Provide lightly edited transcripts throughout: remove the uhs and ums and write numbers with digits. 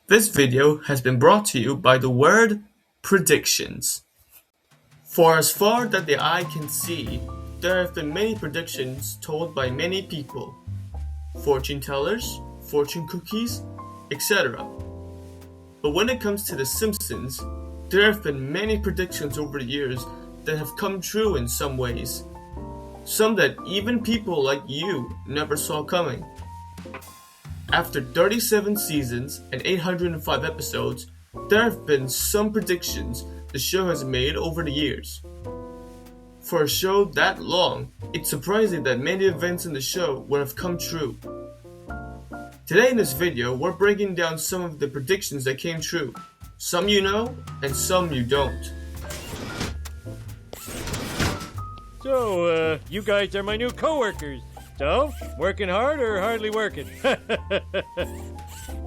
This video has been brought to you by the word predictions. For as far that the eye can see, there have been many predictions told by many people. Fortune tellers, fortune cookies, etc. But when it comes to the Simpsons, there have been many predictions over the years that have come true in some ways. Some that even people like you never saw coming. After 37 seasons and 805 episodes, there have been some predictions the show has made over the years. For a show that long, it's surprising that many events in the show would have come true. Today in this video, we're breaking down some of the predictions that came true. Some you know, and some you don't. So, you guys are my new co-workers. So, working hard or hardly working?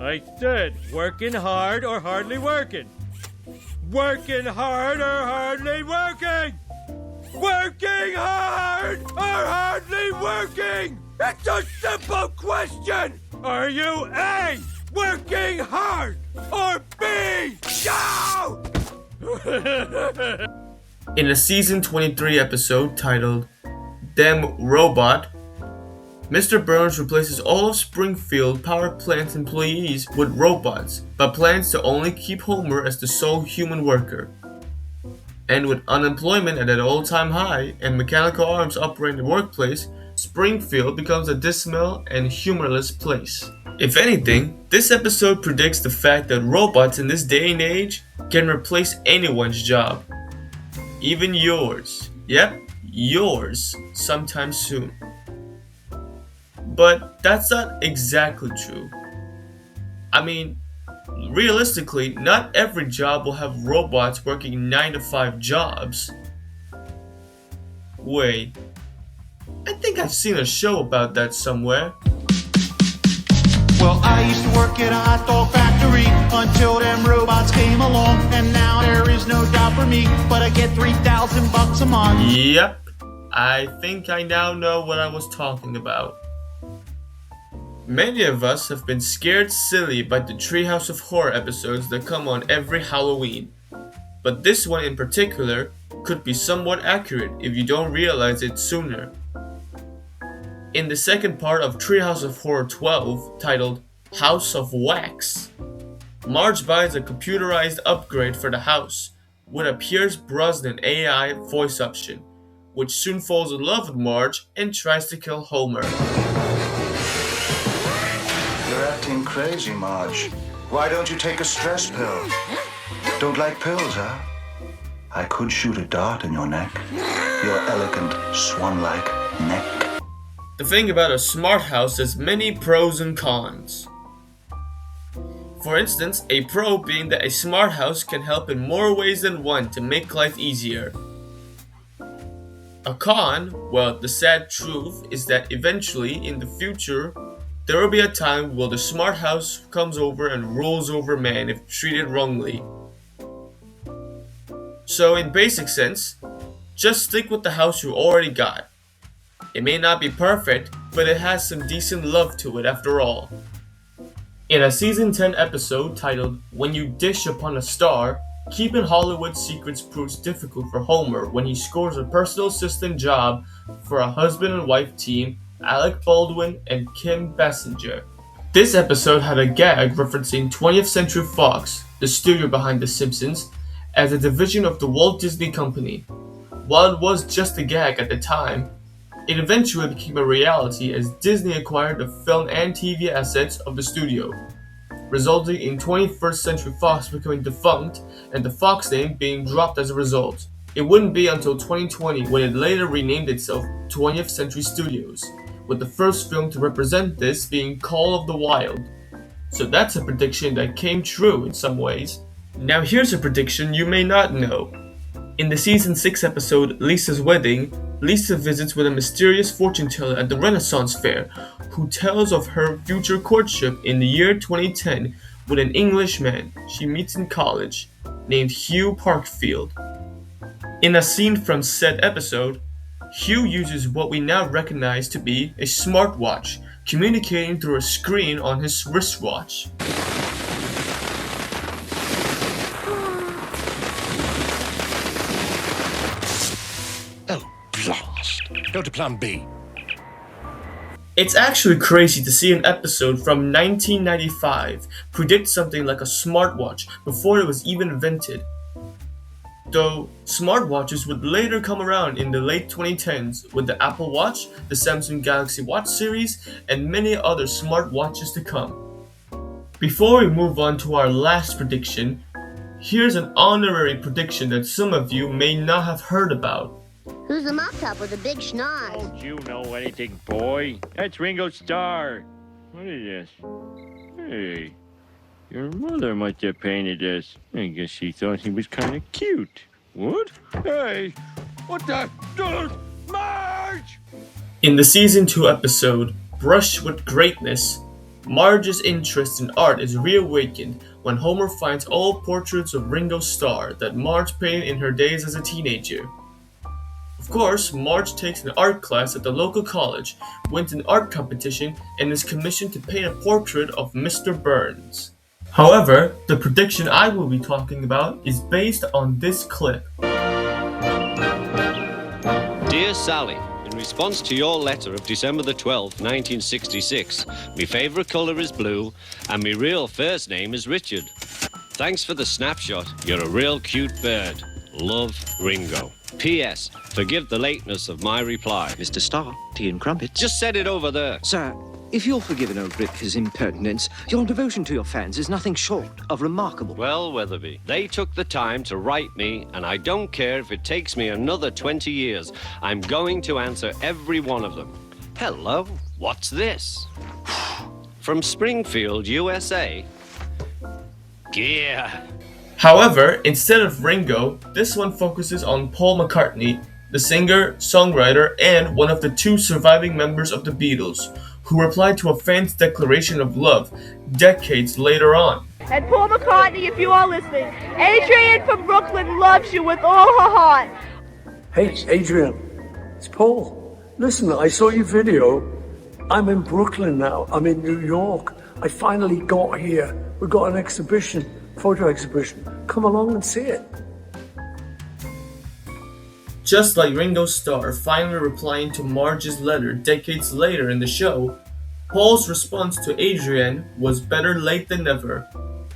I said, working hard or hardly working. Working hard or hardly working. Working hard or hardly working. It's a simple question. Are you A, working hard, or B, go? In a season 23 episode titled Dem Robot, Mr. Burns replaces all of Springfield power plant employees with robots, but plans to only keep Homer as the sole human worker. And with unemployment at an all-time high and mechanical arms operating the workplace, Springfield becomes a dismal and humorless place. If anything, this episode predicts the fact that robots in this day and age can replace anyone's job. Even yours. Yep, yours, sometime soon. But that's not exactly true. I mean, realistically, not every job will have robots working 9-to-5 jobs. Wait, I think I've seen a show about that somewhere. Well, I used to work at a hot dog factory until them robots came along, and now there is no job for me, but I get $3,000 a month. Yep, I think I now know what I was talking about. Many of us have been scared silly by the Treehouse of Horror episodes that come on every Halloween. But this one in particular could be somewhat accurate if you don't realize it sooner. In the second part of Treehouse of Horror 12, titled House of Wax, Marge buys a computerized upgrade for the house with a Pierce Brosnan AI voice option, which soon falls in love with Marge and tries to kill Homer. You're acting crazy, Marge. Why don't you take a stress pill? Don't like pills, huh? I could shoot a dart in your neck. Your elegant, swan-like neck. The thing about a smart house has many pros and cons. For instance, a pro being that a smart house can help in more ways than one to make life easier. A con, well, the sad truth is that eventually, in the future, there will be a time where the smart house comes over and rules over man if treated wrongly. So in basic sense, just stick with the house you already got. It may not be perfect, but it has some decent love to it after all. In a season 10 episode titled When You Dish Upon a Star, keeping Hollywood secrets proves difficult for Homer when he scores a personal assistant job for a husband and wife team, Alec Baldwin and Kim Basinger. This episode had a gag referencing 20th Century Fox, the studio behind The Simpsons, as a division of the Walt Disney Company. While it was just a gag at the time, it eventually became a reality as Disney acquired the film and TV assets of the studio, resulting in 21st Century Fox becoming defunct and the Fox name being dropped as a result. It wouldn't be until 2020 when it later renamed itself 20th Century Studios, with the first film to represent this being Call of the Wild. So that's a prediction that came true in some ways. Now here's a prediction you may not know. In the season 6 episode Lisa's Wedding, Lisa visits with a mysterious fortune teller at the Renaissance Fair who tells of her future courtship in the year 2010 with an Englishman she meets in college named Hugh Parkfield. In a scene from said episode, Hugh uses what we now recognize to be a smartwatch, communicating through a screen on his wristwatch. Go to plan B. It's actually crazy to see an episode from 1995 predict something like a smartwatch before it was even invented. Though smartwatches would later come around in the late 2010s with the Apple Watch, the Samsung Galaxy Watch series, and many other smartwatches to come. Before we move on to our last prediction, here's an honorary prediction that some of you may not have heard about. Who's the mop top with the big schnoz? Don't you know anything, boy? That's Ringo Starr. What is this? Hey, your mother must have painted this. I guess she thought he was kind of cute. What? Hey, what the? Marge! In the Season 2 episode, Brush with Greatness, Marge's interest in art is reawakened when Homer finds old portraits of Ringo Starr that Marge painted in her days as a teenager. Of course, Marge takes an art class at the local college, wins an art competition, and is commissioned to paint a portrait of Mr. Burns. However, the prediction I will be talking about is based on this clip. Dear Sally, in response to your letter of December the 12th, 1966, my favourite colour is blue and my real first name is Richard. Thanks for the snapshot. You're a real cute bird. Love, Ringo. P.S. Forgive the lateness of my reply. Mr. Starr, tea and crumpets. Just said it over there. Sir, if you'll forgive an old Brit his impertinence, your devotion to your fans is nothing short of remarkable. Well, Weatherby, they took the time to write me, and I don't care if it takes me another 20 years. I'm going to answer every one of them. Hello, what's this? From Springfield, USA? Yeah. However, instead of Ringo, this one focuses on Paul McCartney, the singer, songwriter, and one of the two surviving members of the Beatles, who replied to a fan's declaration of love decades later on. And Paul McCartney, if you are listening, Adrian from Brooklyn loves you with all her heart. Hey, Adrian, it's Paul. Listen, I saw your video. I'm in Brooklyn now. I'm in New York. I finally got here. We got an exhibition, photo exhibition. Come along and see it. Just like Ringo Starr finally replying to Marge's letter decades later in the show, Paul's response to Adrian was better late than never.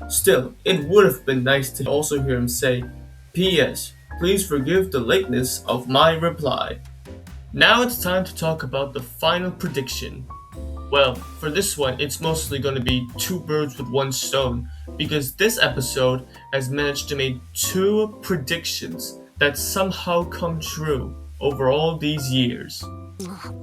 Still, it would have been nice to also hear him say, P.S. Please forgive the lateness of my reply. Now it's time to talk about the final prediction. Well, for this one, it's mostly going to be two birds with one stone, because this episode has managed to make two predictions that somehow come true over all these years.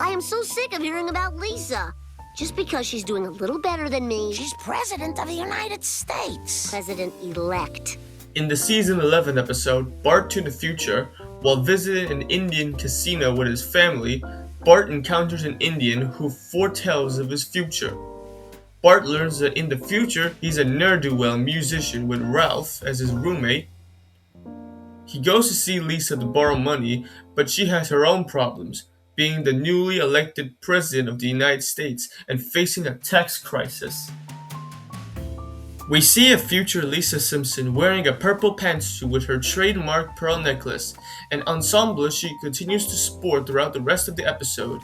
I am so sick of hearing about Lisa. Just because she's doing a little better than me. She's President of the United States. President-elect. In the Season 11 episode, Bart to the Future, while visiting an Indian casino with his family, Bart encounters an Indian who foretells of his future. Bart learns that in the future, he's a ne'er-do-well musician with Ralph as his roommate. He goes to see Lisa to borrow money, but she has her own problems, being the newly elected President of the United States and facing a tax crisis. We see a future Lisa Simpson wearing a purple pantsuit with her trademark pearl necklace, an ensemble she continues to sport throughout the rest of the episode.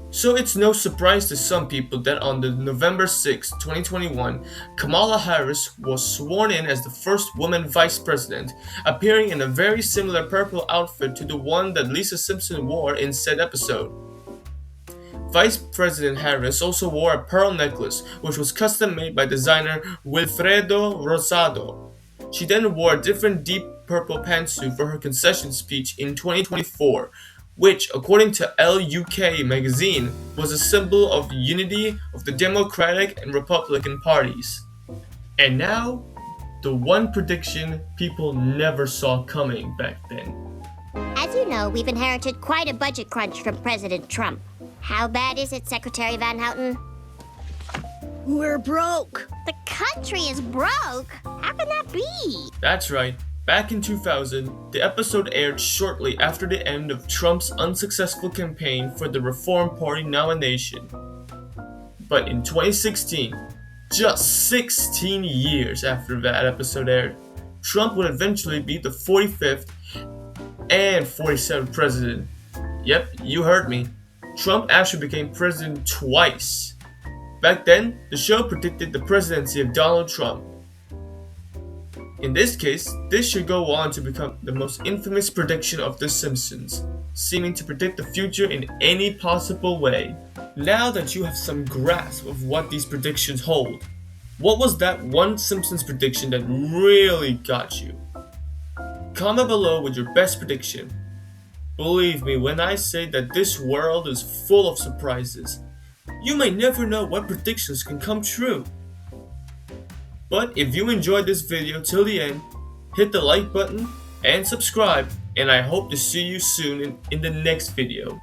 So it's no surprise to some people that on the November 6, 2021, Kamala Harris was sworn in as the first woman vice president, appearing in a very similar purple outfit to the one that Lisa Simpson wore in said episode. Vice President Harris also wore a pearl necklace, which was custom made by designer Wilfredo Rosado. She then wore a different deep purple pantsuit for her concession speech in 2024, which, according to LUK magazine, was a symbol of the unity of the Democratic and Republican parties. And now, the one prediction people never saw coming back then. As you know, we've inherited quite a budget crunch from President Trump. How bad is it, Secretary Van Houten? We're broke. The country is broke? How can that be? That's right. Back in 2000, the episode aired shortly after the end of Trump's unsuccessful campaign for the Reform Party nomination. But in 2016, just 16 years after that episode aired, Trump would eventually be the 45th and 47th president. Yep, you heard me. Trump actually became president twice. Back then, the show predicted the presidency of Donald Trump. In this case, this should go on to become the most infamous prediction of The Simpsons, seeming to predict the future in any possible way. Now that you have some grasp of what these predictions hold, what was that one Simpsons prediction that really got you? Comment below with your best prediction. Believe me when I say that this world is full of surprises. You may never know what predictions can come true. But if you enjoyed this video till the end, hit the like button and subscribe, and I hope to see you soon in the next video.